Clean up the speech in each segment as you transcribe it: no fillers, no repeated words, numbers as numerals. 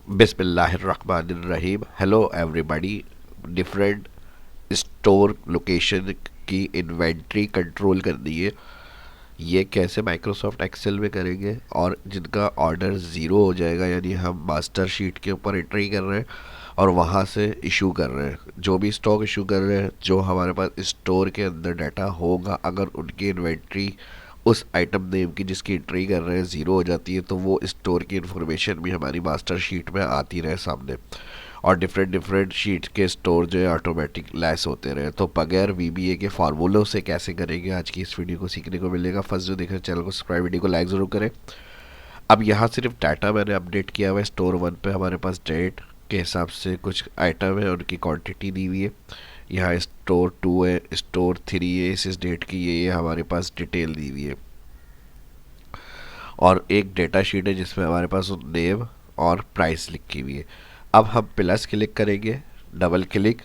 बिस्मिल्लाहिर्रहमानिर्रहीम। Hello everybody. Different store location की inventory control करनी है। ये कैसे माइक्रोसॉफ्ट एक्सेल में करेंगे, और जिनका ऑर्डर ज़ीरो हो जाएगा, यानी हम मास्टर शीट के ऊपर एंट्री कर रहे हैं और वहाँ से इशू कर रहे हैं, जो भी स्टॉक इशू कर रहे हैं, जो हमारे पास स्टोर के अंदर डाटा होगा, अगर उनकी इन्वेंट्री उस आइटम नेम की जिसकी एंट्री कर रहे हैं ज़ीरो हो जाती है, तो वो स्टोर की इन्फॉर्मेशन भी हमारी मास्टर शीट में आती रहे सामने, और डिफरेंट डिफरेंट शीट के स्टोर जो है ऑटोमेटिक लेस होते रहे। तो बगैर वीबीए के फार्मूलों से कैसे करेंगे, आज की इस वीडियो को सीखने को मिलेगा। फर्स्ट जो देख रहे हैं चैनल को सब्सक्राइब, वीडियो को लाइक ज़रूर करें। अब यहाँ सिर्फ डाटा मैंने अपडेट किया हुआ है। स्टोर वन पे हमारे पास डेट के हिसाब से कुछ आइटम है, उनकी क्वांटिटी दी हुई है। यहाँ स्टोर टू है, स्टोर थ्री है, इस डेट की ये हमारे पास डिटेल दी हुई है। और एक डेटा शीट है जिसमें हमारे पास नेम और प्राइस लिखी हुई है। अब हम प्लस क्लिक करेंगे, डबल क्लिक,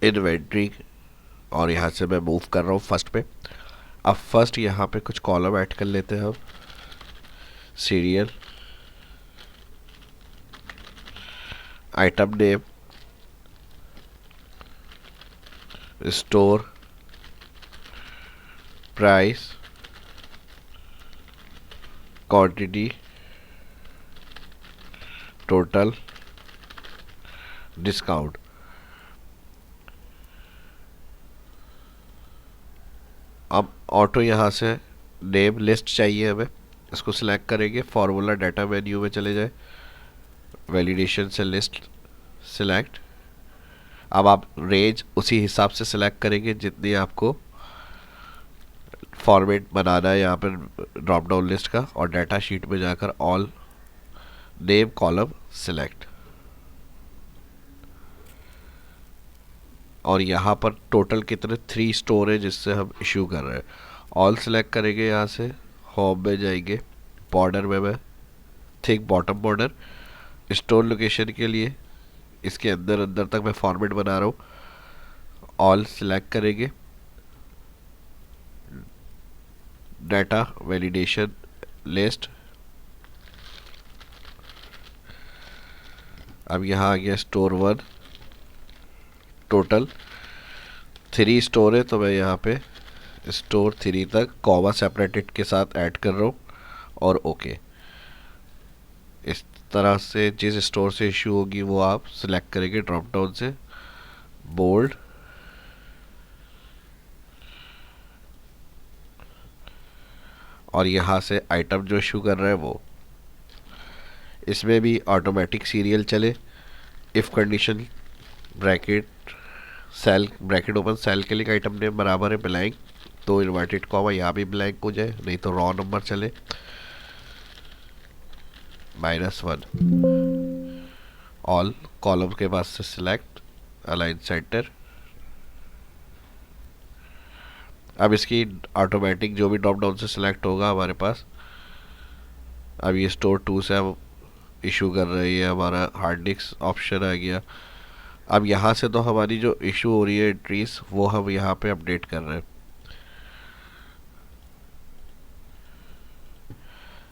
इन्वेंट्री, और यहाँ से मैं मूव कर रहा हूँ फर्स्ट पे। अब फर्स्ट यहाँ पे कुछ कॉलम ऐड कर लेते हैं हम। Serial, item name, store, price, quantity, total, discount. अब ऑटो यहाँ से नेम लिस्ट चाहिए हमें, इसको सिलेक्ट करेंगे। फार्मूला डाटा मेन्यू में चले जाए, वैलिडेशन से लिस्ट सिलेक्ट। अब आप रेंज उसी हिसाब से सिलेक्ट करेंगे जितनी आपको फॉर्मेट बनाना है यहाँ पर ड्रॉप डाउन लिस्ट का, और डाटा शीट में जाकर ऑल नेम कॉलम सिलेक्ट। और यहाँ पर टोटल कितने 3 स्टोर है जिससे हम इशू कर रहे हैं। ऑल सेलेक्ट करेंगे, यहाँ से होम में जाएंगे, बॉर्डर में मैं thick bottom border store location के लिए इसके अंदर अंदर तक मैं फॉर्मेट बना रहा हूँ। ऑल सेलेक्ट करेंगे, डाटा वैलिडेशन लिस्ट। अब यहाँ आ गया स्टोर वन, टोटल 3 स्टोर है, तो मैं यहाँ पे स्टोर थ्री तक कॉमा सेपरेटेड के साथ ऐड कर रहा हूँ, और ओके। इस तरह से जिस स्टोर से इशू होगी वो आप सिलेक्ट करेंगे ड्रॉप डाउन से, बोल्ड, और यहाँ से आइटम जो इशू कर रहा है वो। इसमें भी ऑटोमेटिक सीरियल चले। If condition bracket cell, bracket open, cell के लिए आइटम नेम बराबर है ब्लैंक, तो इन्वर्टेड कॉमा यहाँ भी ब्लैंक हो जाए, नहीं तो रॉ नंबर चले -1। ऑल कॉलम के पास से सिलेक्ट, अलाइन सेंटर। अब इसकी ऑटोमेटिक जो भी ड्रॉप डाउन से सिलेक्ट होगा हमारे पास। अब ये स्टोर टू से हम इशू कर रहे हैं, हमारा हार्ड डिस्क ऑप्शन आ गया। अब यहाँ से तो हमारी जो इशू हो रही है एंट्रीज, वो हम यहाँ पे अपडेट कर रहे हैं।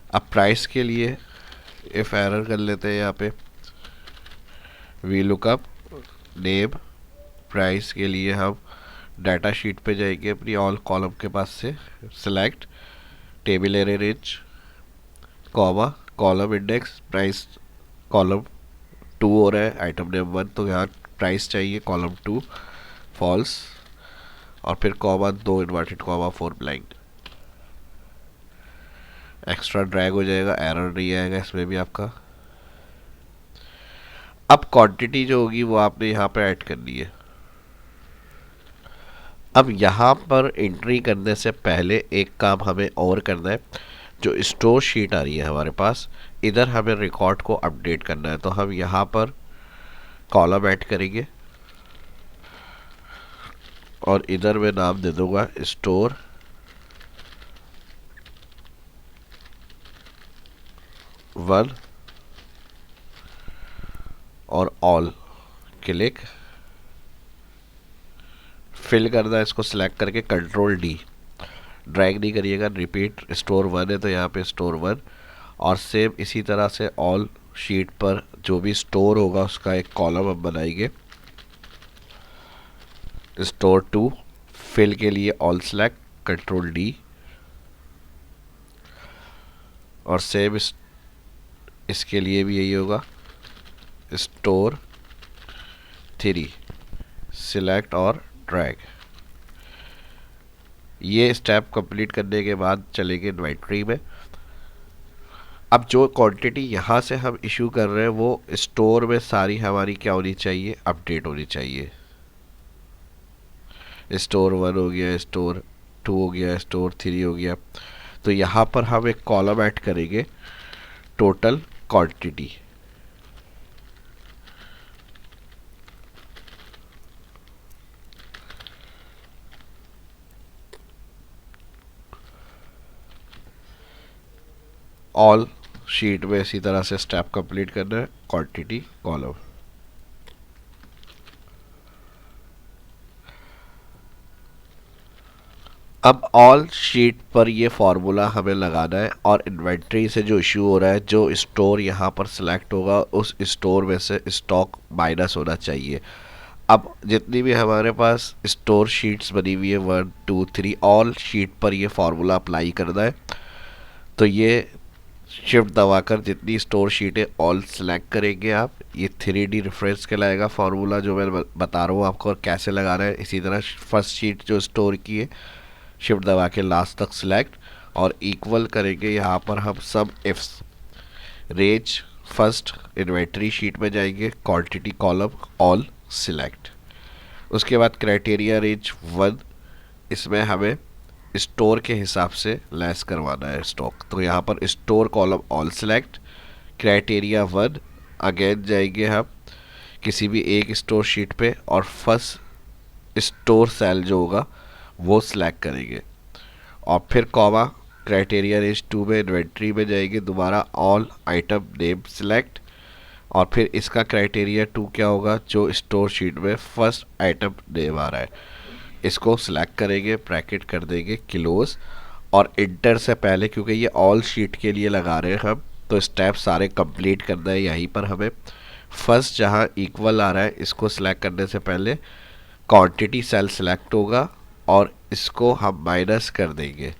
अब प्राइस के लिए इफ एरर कर लेते हैं यहाँ पे, वी लुकअप नेम प्राइस के लिए हम डाटा शीट पे जाएंगे, अपनी ऑल कॉलम के पास से select table array range, comma column index price, column to हो रहा है, आइटम नेम वन, तो यहाँ प्राइस चाहिए कॉलम टू फॉल्स, और फिर कॉमा दो inverted comma four blank. Extra drag हो जाएगा, एरर नहीं आएगा इसमें भी आपका। अब क्वांटिटी जो होगी वो आपने यहाँ पे ऐड करनी है। अब यहाँ पर एंट्री करने से पहले एक काम हमें और करना है। जो स्टोर शीट आ रही है हमारे पास, इधर हमें रिकॉर्ड को अपडेट करना है, तो हम यहाँ पर कॉलम ऐड करेंगे, और इधर मैं नाम दे दूंगा स्टोर वन, और ऑल क्लिक, फिल करना है इसको सिलेक्ट करके कंट्रोल डी। ड्रैग नहीं करिएगा, रिपीट स्टोर वन है तो यहाँ पे स्टोर वन, और सेम इसी तरह से ऑल शीट पर जो भी स्टोर होगा उसका एक कॉलम हम बनाएंगे। स्टोर टू, फिल के लिए ऑल सेलेक्ट, कंट्रोल डी, और सेम इसके लिए भी यही होगा, स्टोर थ्री, सिलेक्ट और ड्रैग। ये स्टेप कंप्लीट करने के बाद चलेंगे इन्वेंट्री में। अब जो क्वांटिटी यहाँ से हम इशू कर रहे हैं वो स्टोर में सारी हमारी क्या होनी चाहिए, अपडेट होनी चाहिए। स्टोर वन हो गया, स्टोर टू हो गया, स्टोर थ्री हो गया। तो यहाँ पर हम एक कॉलम ऐड करेंगे, टोटल क्वांटिटी। ऑल शीट में इसी तरह से स्टेप कंप्लीट करना है, क्वांटिटी कॉलम। अब ऑल शीट पर ये फार्मूला हमें लगाना है, और इन्वेंट्री से जो इशू हो रहा है, जो स्टोर यहाँ पर सिलेक्ट होगा उस स्टोर में से स्टॉक माइनस होना चाहिए। अब जितनी भी हमारे पास स्टोर शीट्स बनी हुई है 1 2 3, ऑल शीट पर ये फार्मूला अप्लाई करना है। तो ये शिफ्ट दबाकर जितनी स्टोर शीट है ऑल सेलेक्ट करेंगे आप। ये 3D रेफरेंस कहलाएगा फार्मूला जो मैं बता रहा हूँ आपको, और कैसे लगाना है। इसी तरह फर्स्ट शीट जो स्टोर की है, शिफ्ट दबा के लास्ट तक सिलेक्ट, और इक्वल करेंगे यहाँ पर हम सब ifs. Range first inventory sheet में जाएंगे, क्वांटिटी कॉलम ऑल सिलेक्ट। उसके बाद क्राइटेरिया रेंज वन, इसमें हमें स्टोर के हिसाब से लेस करवाना है स्टॉक। तो यहाँ पर store column all select, criteria one, again जाएंगे हम किसी भी एक स्टोर शीट पे, और फर्स्ट स्टोर सेल जो होगा वो सिलेक्ट करेंगे, और फिर कॉमा, क्राइटेरिया रेंज टू में इन्वेंट्री में जाएंगे, दोबारा ऑल आइटम नेम सिलेक्ट, और फिर इसका क्राइटेरिया टू क्या होगा, जो स्टोर शीट में फर्स्ट आइटम नेम आ रहा है इसको सिलेक्ट करेंगे, ब्रैकेट कर देंगे क्लोज, और इंटर से पहले, क्योंकि ये ऑल शीट के लिए लगा रहे हैं हम, तो स्टेप सारे कंप्लीट करना है। यहीं पर हमें फर्स्ट जहाँ इक्वल आ रहा है इसको सिलेक्ट करने से पहले क्वांटिटी सेल सिलेक्ट होगा, और इसको हम माइनस कर देंगे।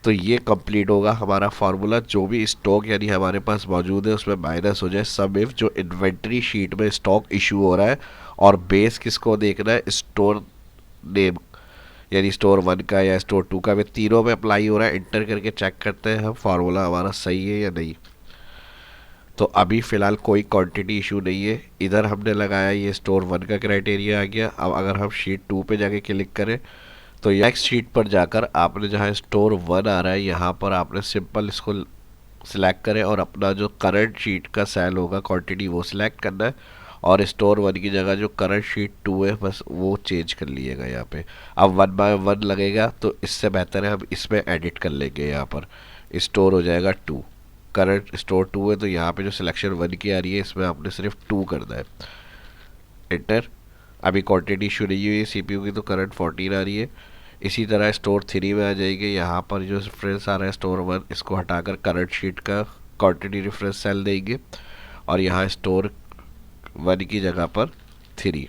तो ये कंप्लीट होगा हमारा फार्मूला। जो भी स्टॉक यानी हमारे पास मौजूद है उसमें माइनस हो जाए सब इफ जो इन्वेंट्री शीट में स्टॉक इशू हो रहा है, और बेस किसको देखना है, स्टोर नेम, यानी स्टोर वन का या स्टोर टू का, वे तीनों में अप्लाई हो रहा है। इंटर करके चेक करते हैं हम फार्मूला हमारा सही है या नहीं। तो अभी फ़िलहाल कोई क्वांटिटी इशू नहीं है। इधर हमने लगाया ये स्टोर वन का क्राइटेरिया आ गया। अब अगर हम शीट टू पे जाके क्लिक करें तो नेक्स्ट शीट पर जाकर आपने जहाँ स्टोर वन आ रहा है यहाँ पर आपने सिंपल इसको सिलेक्ट करें, और अपना जो करंट शीट का सेल होगा क्वांटिटी वो सिलेक्ट करना है, और स्टोर वन की जगह जो करंट शीट टू है बस वो चेंज कर लिएगा यहाँ पे। अब 1 बाय 1 लगेगा तो इससे बेहतर है हम इसमें एडिट कर लेंगे। यहाँ पर स्टोर हो जाएगा टू, करंट स्टोर टू है तो यहाँ पे जो सिलेक्शन वन की आ रही है इसमें आपने सिर्फ टू करना है, एंटर। अभी क्वांटिटी इशू नहीं हुई है सीपीयू की, तो करंट 14 आ रही है। इसी तरह स्टोर थ्री में आ जाएगी, यहाँ पर जो रेफरेंस आ रहा है स्टोर वन इसको हटाकर करंट शीट का क्वांटिटी रेफरेंस सेल देंगे, और यहाँ स्टोर वन की जगह पर थ्री,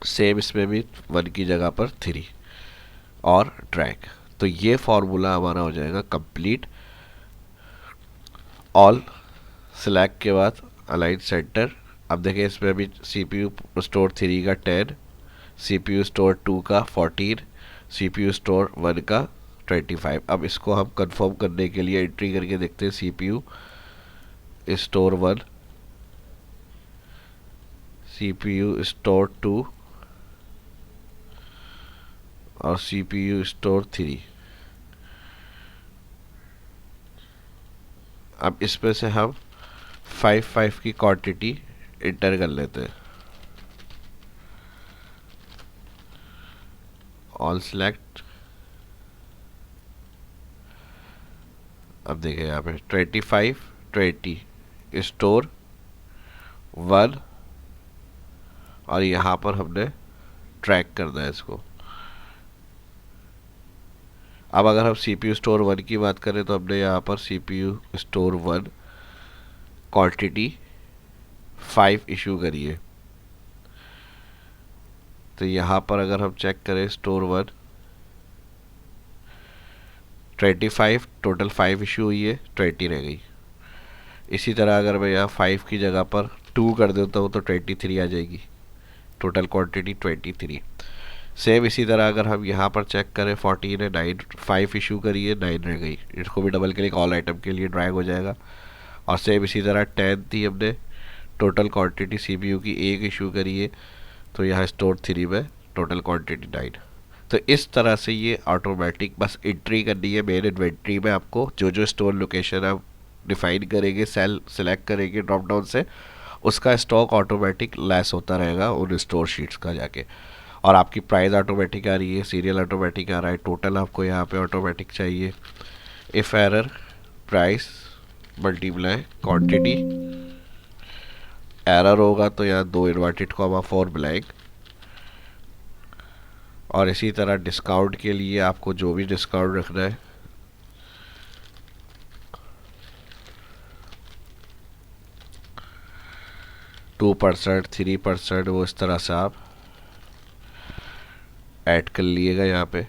सेम इसमें भी वन की जगह पर थ्री, और ड्रैग। तो ये फॉर्मूला हमारा हो जाएगा कंप्लीट। ऑल सिलेक्ट के बाद अलाइन सेंटर। अब देखिए इसमें भी सीपीयू स्टोर थ्री का 10, सीपीयू स्टोर टू का 14, सीपीयू स्टोर वन का 25। अब इसको हम कंफर्म करने के लिए एंट्री करके देखते हैं, CPU store one, CPU store two और सीपीयू स्टोर थ्री। अब इसमें से हम 5 की क्वांटिटी इंटर कर लेते हैं। All select. अब देखिए यहाँ पे 25 20 स्टोर वन और यहाँ पर हमने ट्रैक करना है इसको। अब अगर हम CPU स्टोर 1 की बात करें तो हमने यहाँ पर CPU स्टोर 1 क्वांटिटी 5 इशू करी है। तो यहाँ पर अगर हम चेक करें स्टोर 1 25, टोटल 5 इशू हुई है, 20 रह गई। इसी तरह अगर मैं यहाँ 5 की जगह पर 2 कर देता हूँ तो 23 आ जाएगी, टोटल क्वांटिटी 23। सेम इसी तरह अगर हम यहाँ पर चेक करें 14 है, 9 5 इशू करी है, 9 रह गई। इसको भी डबल क्लिक ऑल आइटम के लिए ड्रैग हो जाएगा। और सेम इसी तरह 10 थी, हमने टोटल क्वांटिटी CPU की 1 इशू करी है, तो यहाँ स्टोर 3 में टोटल क्वांटिटी 9। तो इस तरह से ये ऑटोमेटिक बस एंट्री करनी है मेन इन्वेंट्री में। आपको जो जो स्टोर लोकेशन आप डिफाइन करेंगे, सेल सेलेक्ट करेंगे ड्रॉप डाउन से, उसका स्टॉक ऑटोमेटिक लेस होता रहेगा उन स्टोर शीट्स का जाके। और आपकी प्राइस ऑटोमेटिक आ रही है, सीरियल ऑटोमेटिक आ रहा है, टोटल आपको यहाँ पे ऑटोमेटिक चाहिए। If error price multiply quantity, error होगा तो यहाँ 2 इन्वर्टेड कॉमा 4 ब्लैंक। और इसी तरह डिस्काउंट के लिए आपको जो भी डिस्काउंट रखना है, टू 2%, 3%, वो इस तरह से आप ऐड कर लिएगा यहाँ पे।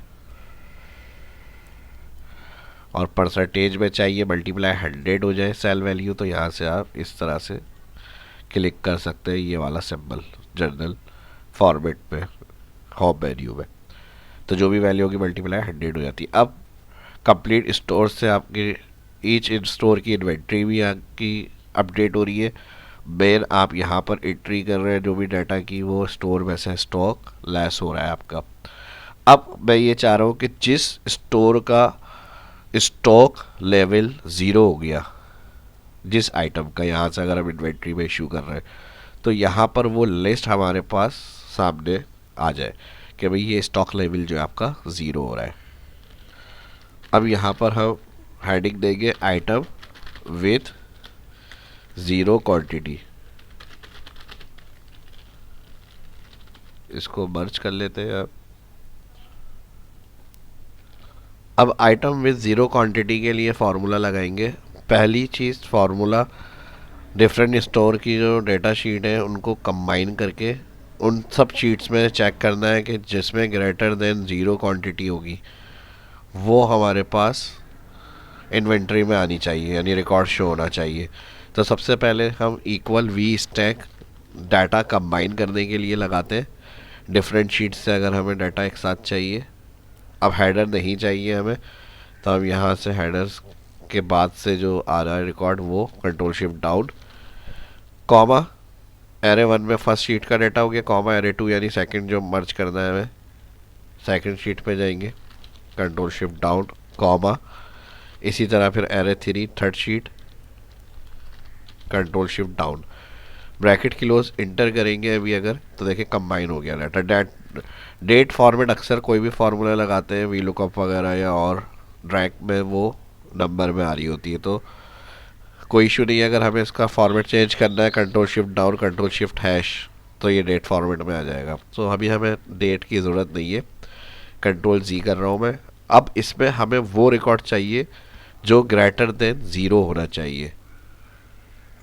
और परसेंटेज में चाहिए मल्टीप्लाई 100 हो जाए सेल वैल्यू, तो यहाँ से आप इस तरह से क्लिक कर सकते हैं ये वाला सिंबल जर्नल फॉर्मेट पे होम मेन्यू में। तो जो भी वैल्यू होगी मल्टीप्लाई 100 हो जाती है। अब कंप्लीट स्टोर से आपकी ईच इन स्टोर की इन्वेंट्री भी आपकी अपडेट हो रही है। मेन आप यहाँ पर एंट्री कर रहे हैं जो भी डाटा की, वो स्टोर में से स्टॉक लेस हो रहा है आपका। अब मैं ये चाह रहा हूँ कि जिस स्टोर का स्टॉक लेवल 0 हो गया, जिस आइटम का, यहाँ से अगर हम इन्वेंट्री में इशू कर रहे हैं तो यहाँ पर वो लिस्ट हमारे पास सामने आ जाए कि भाई ये स्टॉक लेवल जो है आपका 0 हो रहा है। अब यहाँ पर हम हेडिंग देंगे आइटम विथ 0 क्वांटिटी। इसको मर्ज कर लेते हैं अब आइटम विथ 0 क्वांटिटी के लिए फार्मूला लगाएंगे। पहली चीज़, फार्मूला डिफरेंट स्टोर की जो डेटा शीट है उनको कंबाइन करके उन सब शीट्स में चेक करना है कि जिसमें ग्रेटर देन 0 क्वांटिटी होगी वो हमारे पास इन्वेंट्री में आनी चाहिए, यानी रिकॉर्ड शो होना चाहिए। तो सबसे पहले हम equal V stack data combine करने के लिए लगाते हैं। डिफरेंट शीट्स से अगर हमें डाटा एक साथ चाहिए, अब हेडर नहीं चाहिए हमें, तो हम यहाँ से हेडर्स के बाद से जो आ रहा है रिकॉर्ड वो control shift down, comma array 1 में फर्स्ट शीट का डाटा हो गया, कॉमा एरे 2 यानी सेकंड जो मर्ज करना है हमें, सेकंड शीट पे जाएंगे, कंट्रोल शिफ्ट डाउन, कॉमा इसी तरह फिर array 3 third sheet, control shift down, bracket close inter करेंगे अभी अगर, तो देखिए कंबाइन हो गया डाटा। डेट फॉर्मेट अक्सर कोई भी फार्मूला लगाते हैं वी लुकअप वगैरह या और ड्रैग में वो नंबर में आ रही होती है, तो कोई इशू नहीं है। अगर हमें इसका फॉर्मेट चेंज करना है control shift down control shift hash, तो ये डेट फॉर्मेट में आ जाएगा। तो अभी हमें डेट की ज़रूरत नहीं है, कंट्रोल जी कर रहा हूँ मैं। अब इसमें हमें वो रिकॉर्ड चाहिए जो ग्रेटर देन 0 होना चाहिए।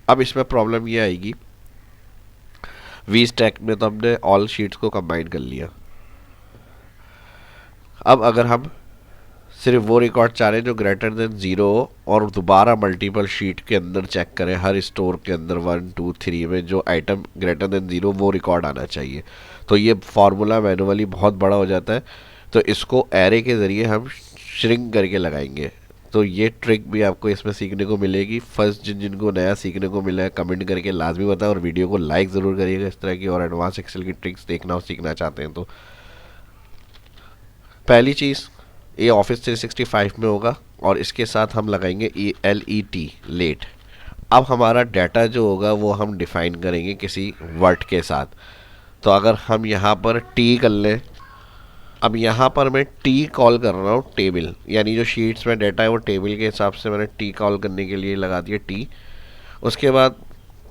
अब इसमें प्रॉब्लम ये आएगी, वी स्टैक में तो हमने ऑल शीट्स को कंबाइन कर लिया। अब अगर हम सिर्फ वो रिकॉर्ड चाह रहे हैं जो ग्रेटर देन 0 हो और दोबारा मल्टीपल शीट के अंदर चेक करें, हर स्टोर के अंदर 1 2 3 में जो आइटम ग्रेटर देन 0 वो रिकॉर्ड आना चाहिए, तो ये फार्मूला मैनुअली बहुत बड़ा हो जाता है। तो इसको एरे के ज़रिए हम श्रिंक करके लगाएंगे। तो ये ट्रिक भी आपको इसमें सीखने को मिलेगी। फर्स्ट जिनको नया सीखने को मिला है कमेंट करके लाजमी बताएं और वीडियो को लाइक ज़रूर करिएगा इस तरह की और एडवांस एक्सेल की ट्रिक्स देखना और सीखना चाहते हैं। तो पहली चीज़, ये ऑफिस 365 में होगा और इसके साथ हम लगाएंगे LET लेट। अब हमारा डाटा जो होगा वो हम डिफ़ाइन करेंगे किसी वर्ड के साथ। तो अगर हम यहाँ पर टी कर लें, अब यहाँ पर मैं टी कॉल कर रहा हूँ टेबल, यानी जो शीट्स में डाटा है वो टेबल के हिसाब से मैंने टी कॉल करने के लिए लगा दिया टी। उसके बाद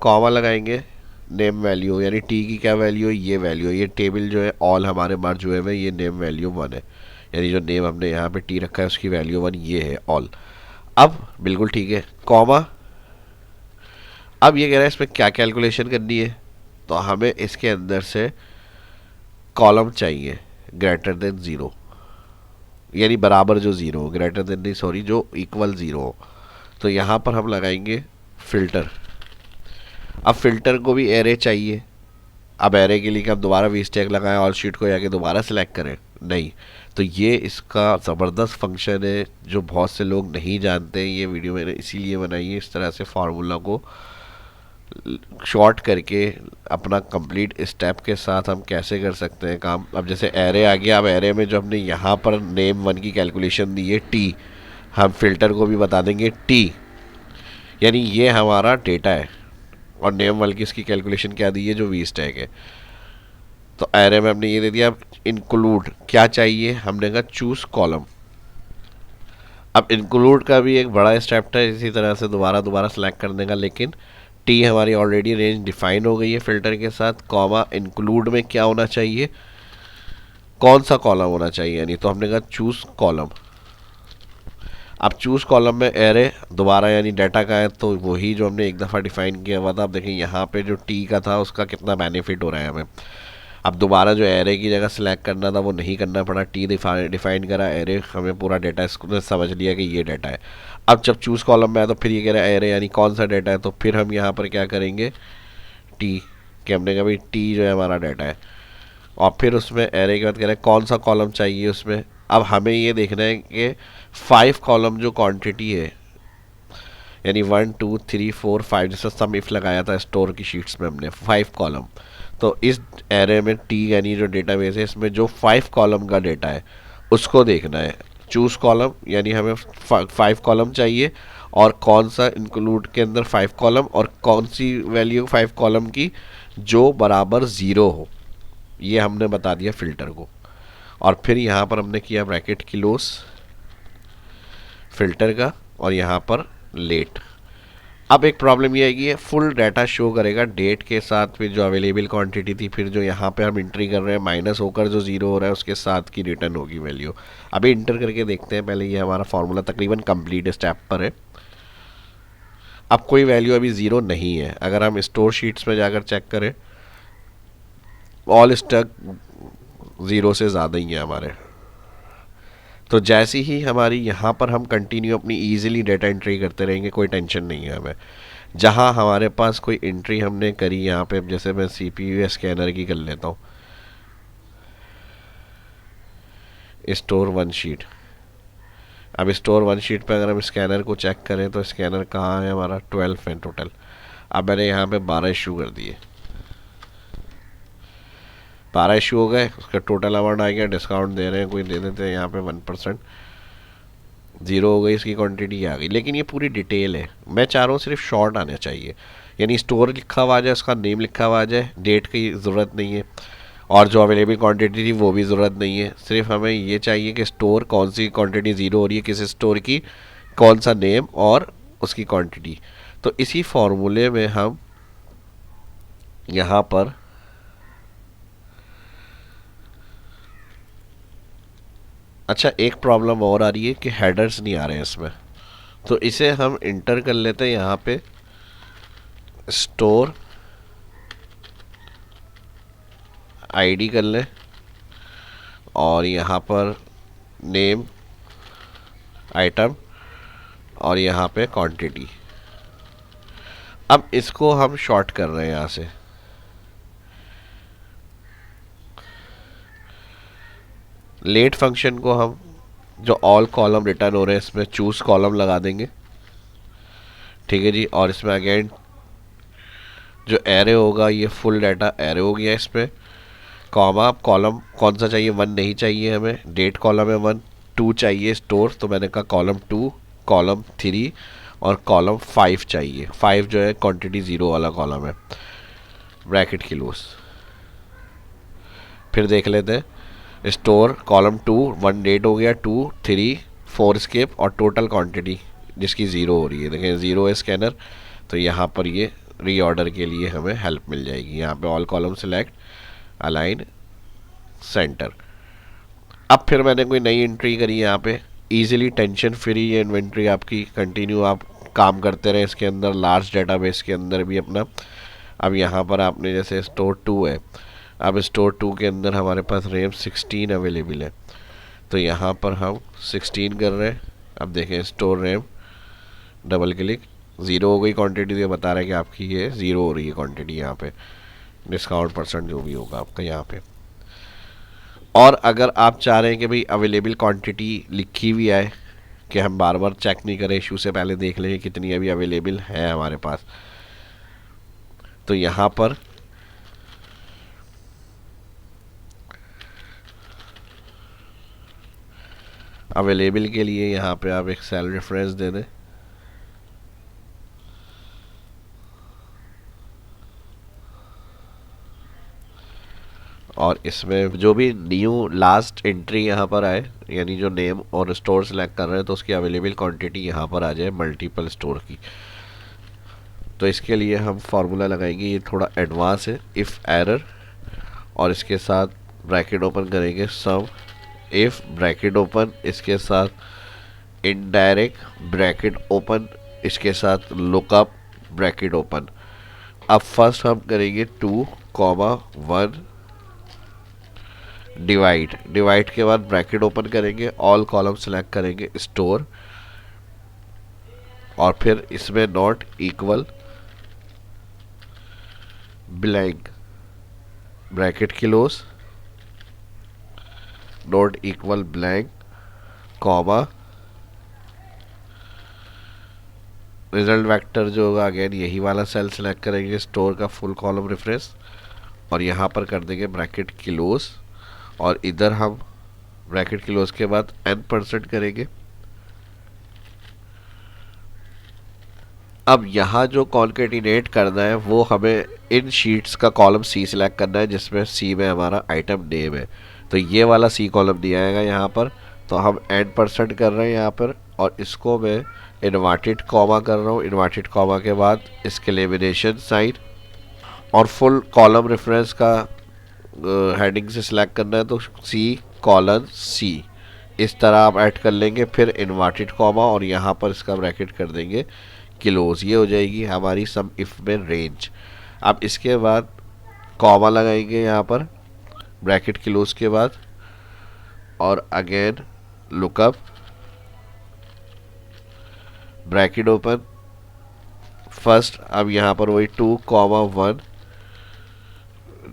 कॉमा लगाएंगे नेम वैल्यू, यानी टी की क्या वैल्यू है, ये वैल्यू है। ये टेबल जो है ऑल हमारे मर्ज हुए हुए, ये नेम वैल्यू 1 है, यानी जो नेम हमने यहाँ पे टी रखा है उसकी वैल्यू 1, ये है ऑल। अब बिल्कुल ठीक है, कॉमा। अब ये कह रहा है इसमें क्या कैलकुलेशन करनी है, तो हमें इसके अंदर से कॉलम चाहिए ग्रेटर देन ज़ीरो, यानी बराबर जो ज़ीरो हो, ग्रेटर देन नहीं सॉरी, जो इक्वल ज़ीरो हो। तो यहाँ पर हम लगाएंगे फ़िल्टर। अब फ़िल्टर को भी एरे चाहिए। अब एरे के लिए कि हम दोबारा वी स्टैक लगाएं ऑल शीट को जाके दोबारा सिलेक्ट करें, नहीं। तो ये इसका ज़बरदस्त फंक्शन है जो बहुत से लोग नहीं जानते हैं। ये वीडियो मैंने इसीलिए बनाई है, इस तरह से फार्मूला को शॉर्ट करके अपना कंप्लीट स्टेप के साथ हम कैसे कर सकते हैं काम। अब जैसे एरे आ गया, अब एरे में जो हमने यहाँ पर नेम 1 की कैलकुलेशन दी है टी, हम फिल्टर को भी बता देंगे टी, यानी ये हमारा डेटा है। और नेम 1 की इसकी कैलकुलेशन क्या दी है, जो वी स्टैक है। तो एरे में हमने ये दे दिया। अब इंक्लूड क्या चाहिए, हमने कहा चूज कॉलम। अब इंक्लूड का भी एक बड़ा स्टेप था इसी तरह से दोबारा सेलेक्ट करने का, लेकिन टी हमारी ऑलरेडी रेंज डिफाइन हो गई है फिल्टर के साथ। कॉमा इंक्लूड में क्या होना चाहिए, कौन सा कॉलम होना चाहिए, यानी तो हमने कहा चूज कॉलम। अब चूज कॉलम में एरे दोबारा यानी डाटा का है, तो वही जो हमने एक दफ़ा डिफाइन किया हुआ था। अब देखें यहाँ पे जो टी का था उसका कितना बेनिफिट हो रहा है हमें। अब दोबारा जो एरे की जगह सिलेक्ट करना था वो नहीं करना पड़ा, टी डिफाइन करा, एरे हमें पूरा डाटा इसको समझ लिया कि ये डाटा है। अब जब चूज कॉलम में आया तो फिर ये कह रहा है एरे यानी कौन सा डाटा है, तो फिर हम यहाँ पर क्या करेंगे टी, कि हमने कहा भाई टी जो है हमारा डाटा है। और फिर उसमें एरे के बाद कह रहे हैं कौन सा कॉलम चाहिए उसमें। अब हमें ये देखना है कि 5 कॉलम जो क्वांटिटी है, यानी 1 2 3 4 5, जैसे सम इफ लगाया था स्टोर की शीट्स में हमने 5 कॉलम। तो इस एरे में टी यानी जो डेटाबेस है इसमें जो 5 कॉलम का डेटा है उसको देखना है। चूज कॉलम यानी हमें 5 कॉलम चाहिए, और कौन सा इंक्लूड के अंदर 5 कॉलम, और कौन सी वैल्यू 5 कॉलम की जो बराबर ज़ीरो हो, ये हमने बता दिया फिल्टर को। और फिर यहाँ पर हमने किया ब्रैकेट क्लोज फिल्टर का, और यहाँ पर लेट। अब एक प्रॉब्लम ये आएगी, फुल डाटा शो करेगा डेट के साथ, फिर जो अवेलेबल क्वांटिटी थी, फिर जो यहाँ पे हम एंट्री कर रहे हैं माइनस होकर जो ज़ीरो हो रहा है उसके साथ की रिटर्न होगी वैल्यू। अभी इंटर करके देखते हैं। पहले ये हमारा फार्मूला तकरीबन कंप्लीट स्टेप पर है। अब कोई वैल्यू अभी ज़ीरो नहीं है। अगर हम स्टोर शीट्स में जाकर चेक करें, ऑल स्टक ज़ीरो से ज़्यादा ही है हमारे। तो जैसे ही हमारी यहाँ पर हम कंटिन्यू अपनी ईजिली डेटा एंट्री करते रहेंगे, कोई टेंशन नहीं है हमें। जहाँ हमारे पास कोई एंट्री हमने करी यहाँ पे, जैसे मैं CPU स्कैनर की कर लेता हूँ, स्टोर 1 शीट। अब स्टोर 1 शीट पे अगर हम स्कैनर को चेक करें तो स्कैनर कहाँ है हमारा, 12 है टोटल। अब मैंने यहाँ पे 12 इशू कर दिए, 12 इशू हो गए, उसका टोटल अमाउंट आ गया। डिस्काउंट दे रहे हैं, कोई दे देते हैं यहाँ पे 1%, ज़ीरो हो गई इसकी क्वांटिटी आ गई। लेकिन ये पूरी डिटेल है, मैं चाह रहा हूँ सिर्फ शॉर्ट आना चाहिए, यानी स्टोर लिखा हुआ आ जाए, उसका नेम लिखा हुआ आ जाए, डेट की ज़रूरत नहीं है, और जो अवेलेबल क्वांटिटी थी वो भी ज़रूरत नहीं है। सिर्फ हमें ये चाहिए कि स्टोर कौन सी क्वांटिटी ज़ीरो हो रही है, किस स्टोर की, कौन सा नेम और उसकी क्वांटिटी। तो इसी फॉर्मूले में हम यहाँ पर अच्छा एक प्रॉब्लम और आ रही है कि हेडर्स नहीं आ रहे हैं इसमें, तो इसे हम इंटर कर लेते हैं यहाँ पे स्टोर आईडी कर लें, और यहाँ पर नेम आइटम, और यहाँ पे क्वांटिटी। अब इसको हम शॉर्ट कर रहे हैं यहाँ से, लेट फंक्शन को हम जो ऑल कॉलम रिटर्न हो रहे हैं इसमें चूज कॉलम लगा देंगे, ठीक है जी। और इसमें अगेन जो एरे होगा ये फुल डाटा एरे हो गया इस पर, कॉमा कॉलम कौन सा चाहिए, 1 नहीं चाहिए हमें, डेट कॉलम है 1, 2 चाहिए स्टोर, तो मैंने कहा कॉलम 2, कॉलम 3 और कॉलम 5 चाहिए। 5 जो है क्वांटिटी ज़ीरो वाला कॉलम है, ब्रैकेट क्लोज। फिर देख लेते हैं स्टोर कॉलम 2 1 डेट हो गया, 2 3 4 स्किप, और टोटल क्वांटिटी जिसकी ज़ीरो हो रही है, देखें ज़ीरो है स्कैनर, तो यहाँ पर ये रीऑर्डर के लिए हमें हेल्प मिल जाएगी। यहाँ पे all column select, align, centre. अब फिर मैंने कोई नई एंट्री करी यहाँ पे, इजीली टेंशन फ्री ये इन्वेंट्री आपकी कंटिन्यू आप काम करते रहे इसके अंदर, लार्ज डेटाबेस के अंदर भी अपना। अब यहाँ पर आपने जैसे स्टोर 2 है, अब स्टोर 2 के अंदर हमारे पास रैम 16 अवेलेबल है, तो यहाँ पर हम 16 कर रहे हैं। अब देखें store RAM, double click, zero हो गई क्वांटिटी, ये बता रहा है कि आपकी ये ज़ीरो हो रही है क्वांटिटी यहाँ पे, डिस्काउंट परसेंट जो भी होगा आपका यहाँ पे। और अगर आप चाह रहे हैं कि भाई अवेलेबल क्वांटिटी लिखी हुई आए, कि हम बार बार चेक नहीं करें, इशू से पहले देख लें कितनी अभी अवेलेबल है हमारे पास, तो यहाँ पर अवेलेबल के लिए यहाँ पे आप एक सेल रेफरेंस दे दें, और इसमें जो भी न्यू लास्ट एंट्री यहाँ पर आए, यानी जो नेम और स्टोर सेलेक्ट कर रहे हैं, तो उसकी अवेलेबल क्वांटिटी यहाँ पर आ जाए मल्टीपल स्टोर की। तो इसके लिए हम फार्मूला लगाएंगे, ये थोड़ा एडवांस है, इफ़ एरर, और इसके साथ ब्रैकेट ओपन करेंगे सम, इफ़ ब्रैकेट ओपन, इसके साथ इनडायरेक्ट ब्रैकेट ओपन, इसके साथ लुकअप ब्रैकेट ओपन। अब फर्स्ट हम करेंगे 2,1 डिवाइड, डिवाइड के बाद ब्रैकेट ओपन करेंगे, ऑल कॉलम सेलेक्ट करेंगे स्टोर, और फिर इसमें not equal blank, bracket close, not equal blank, comma, result vector जो होगा अगेन यही वाला सेल सेलेक्ट करेंगे, स्टोर का फुल कॉलम रेफरेंस, और यहाँ पर कर देंगे ब्रैकेट क्लोज, और इधर हम ब्रैकेट क्लोज के बाद n% करेंगे। अब यहाँ जो कॉन्केटिनेट करना है वो हमें इन शीट्स का कॉलम सी सिलेक्ट करना है, जिसमें सी में हमारा आइटम नेम है, तो ये वाला सी कॉलम दिया आएगा यहाँ पर, तो हम n% कर रहे हैं यहाँ पर, और इसको मैं इन्वर्टेड कॉमा कर रहा हूँ, इन्वर्टेड कॉमा के बाद इसके लेमिनेशन साइन, और फुल कॉलम रेफरेंस का हेडिंग से सिलेक्ट करना है, तो C:C इस तरह आप ऐड कर लेंगे, फिर इन्वर्टेड कॉमा, और यहाँ पर इसका ब्रैकेट कर देंगे क्लोज, ये हो जाएगी हमारी सम इफ में रेंज। अब इसके बाद कॉमा लगाएंगे यहाँ पर ब्रैकेट क्लोज के बाद, और again lookup, bracket open, first, अब यहाँ पर वही 2,1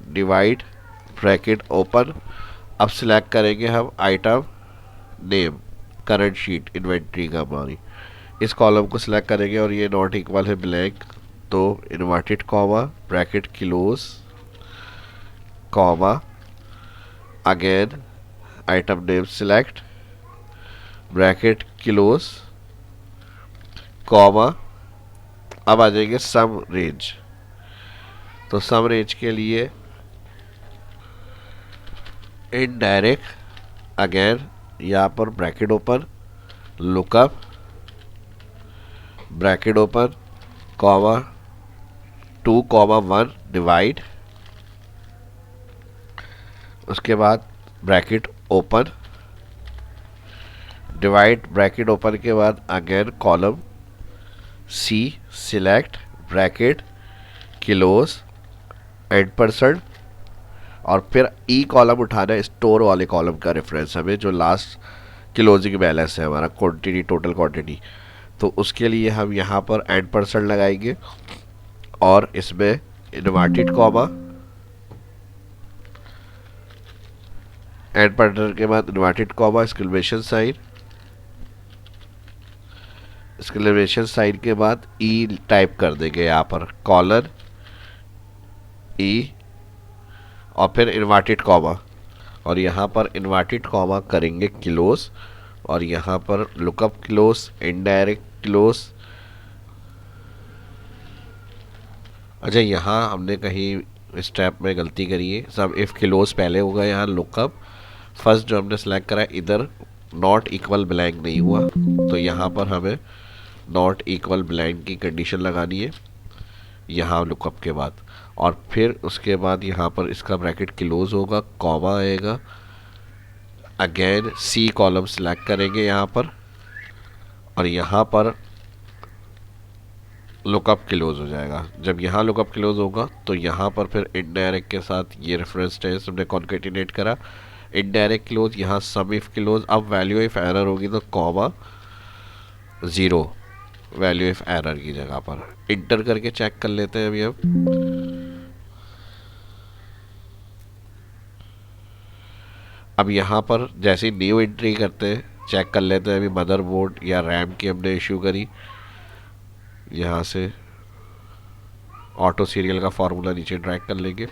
डिवाइड, ब्रैकेट ओपन, अब सिलेक्ट करेंगे हम item name, current sheet inventory का हमारी, इस कॉलम को सिलेक्ट करेंगे, और ये नॉट इक्वल है ब्लैंक, तो inverted comma, bracket close, comma, again item name select, bracket close, comma, अब आ जाएंगे सम रेंज, तो सम रेंज के लिए इनडायरेक्ट, अगेन यहाँ पर bracket open, lookup, bracket open, comma, 2,1 divide, उसके बाद bracket open, divide, bracket open के बाद again column C select, bracket close, n%, और फिर ई कॉलम उठाना है, स्टोर वाले कॉलम का रेफरेंस हमें, जो लास्ट क्लोजिंग बैलेंस है हमारा क्वांटिटी, टोटल क्वांटिटी, तो उसके लिए हम यहाँ पर n% लगाएंगे, और इसमें इन्वर्टेड कॉमा, n% के बाद inverted comma, exclamation sign, exclamation sign के बाद ई टाइप कर देंगे यहाँ पर, कॉलन ई, और फिर इन्वर्टेड कॉमा, और यहाँ पर इन्वर्टेड कॉमा करेंगे क्लोज, और यहाँ पर लुकअप क्लोज, इनडायरेक्ट क्लोज। अच्छा, यहाँ हमने कहीं स्टेप में गलती करी है, सब इफ़ क्लोज पहले होगा, यहाँ लुकअप फर्स्ट जो हमने सेलेक्ट करा है, इधर नॉट इक्वल ब्लैंक नहीं हुआ, तो यहाँ पर हमें नॉट इक्वल ब्लैंक की कंडीशन लगानी है, यहाँ लुकअप के बाद, और फिर उसके बाद यहाँ पर इसका ब्रैकेट क्लोज होगा, कॉमा आएगा, अगेन सी कॉलम सेलेक्ट करेंगे यहाँ पर, और यहाँ पर लुकअप क्लोज हो जाएगा। जब यहाँ लुकअप क्लोज होगा तो यहाँ पर फिर इनडायरेक्ट के साथ ये रेफरेंस टेस्ट हमने कॉन्केटिनेट करा, इनडायरेक्ट क्लोज, यहाँ सम इफ क्लोज। अब वैल्यू इफ एरर होगी तो कॉमा 0 वैल्यू इफ एरर की जगह पर इंटर करके चेक कर लेते हैं अभी अब यहाँ पर जैसे ही न्यू एंट्री करते हैं चेक कर लेते हैं अभी मदरबोर्ड या रैम की हमने इशू करी। यहाँ से ऑटो सीरियल का फार्मूला नीचे ड्रैग कर लेंगे।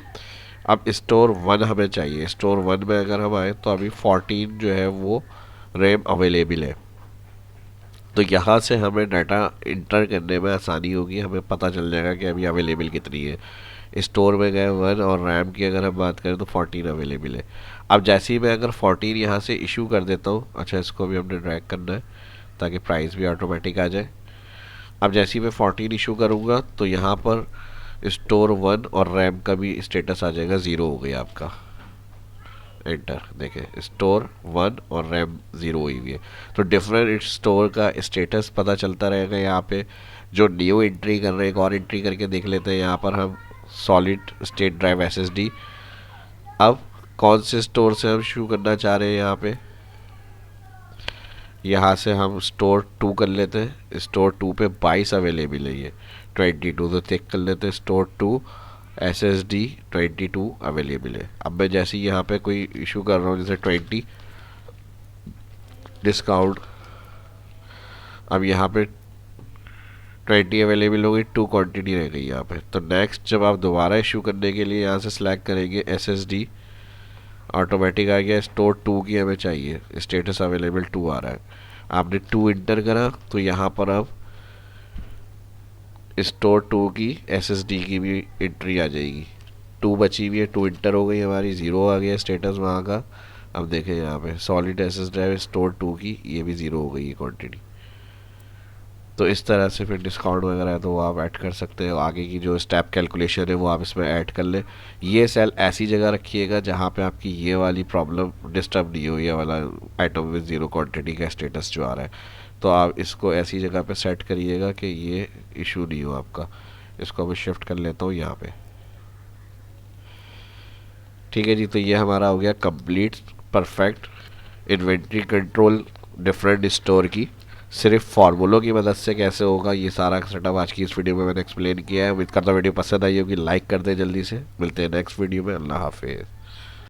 अब स्टोर 1 हमें चाहिए। स्टोर 1 में अगर हम आए तो अभी 14 जो है वो रैम अवेलेबल है, तो यहाँ से हमें डाटा इंटर करने में आसानी होगी, हमें पता चल जाएगा कि अभी अवेलेबल कितनी है। स्टोर में गए 1 और रैम की अगर हम बात करें तो 14 अवेलेबल है। अब जैसे ही मैं अगर 14 यहाँ से इशू कर देता हूँ, अच्छा इसको भी हमने ड्रैग करना है ताकि प्राइस भी ऑटोमेटिक आ जाए। अब जैसे ही मैं 14 इशू करूँगा तो यहाँ पर स्टोर 1 और रैम का भी स्टेटस आ जाएगा, 0 हो गया आपका। एंटर, देखें स्टोर 1 और रैम 0 हुई हुई है। तो डिफरेंट स्टोर का स्टेटस पता चलता रहेगा। यहाँ पे जो न्यू एंट्री कर रहे हैं एक और एंट्री करके देख लेते हैं। यहाँ पर हम सॉलिड स्टेट ड्राइव SSD, अब कौन से स्टोर से हम शुरू करना चाह रहे हैं, यहाँ से हम स्टोर 2 कर लेते हैं। स्टोर 2 पे 22 अवेलेबल है, ये 22 तो चेक कर लेते हैं। स्टोर 2 SSD 22 अवेलेबल है। अब मैं जैसे ही यहाँ पे कोई इशू कर रहा हूँ जैसे 20 डिस्काउंट, अब यहाँ पे 20 अवेलेबल हो गई, 2 क्वांटिटी रह गई यहाँ पे। तो नेक्स्ट जब आप दोबारा इशू करने के लिए यहाँ से सिलेक्ट करेंगे SSD, ऑटोमेटिक आ गया। स्टोर 2 की हमें चाहिए, स्टेटस अवेलेबल 2 आ रहा है। आपने 2 इंटर करा तो यहाँ पर अब स्टोर 2 की SSD की भी एंट्री आ जाएगी। 2 बची हुई है, 2 इंटर हो गई हमारी, 0 आ गया स्टेटस वहाँ का। अब देखें यहाँ पे सॉलिड SS ड्राइव स्टोर 2 की ये भी 0 हो गई है क्वांटिटी। तो इस तरह से फिर डिस्काउंट वगैरह है तो वो आप ऐड कर सकते हो। आगे की जो स्टेप कैलकुलेशन है वो आप इसमें ऐड कर लें। ये सेल ऐसी जगह रखिएगा जहाँ पे आपकी ये वाली प्रॉब्लम डिस्टर्ब नहीं हो, ये वाला आइटम विद 0 क्वांटिटी का स्टेटस जो आ रहा है। तो आप इसको ऐसी जगह पे सेट करिएगा कि ये इशू नहीं हो आपका। इसको मैं शिफ्ट कर लेता हूँ यहाँ पे। ठीक है जी, तो ये हमारा हो गया complete perfect inventory control different store की। सिर्फ फार्मूलों की मदद से कैसे होगा ये सारा सेटअप आज की इस वीडियो में मैंने एक्सप्लेन किया है। उम्मीद करता हूँ वीडियो पसंद आई होगी। लाइक कर दें जल्दी से। मिलते हैं नेक्स्ट वीडियो में। अल्लाह हाफिज़।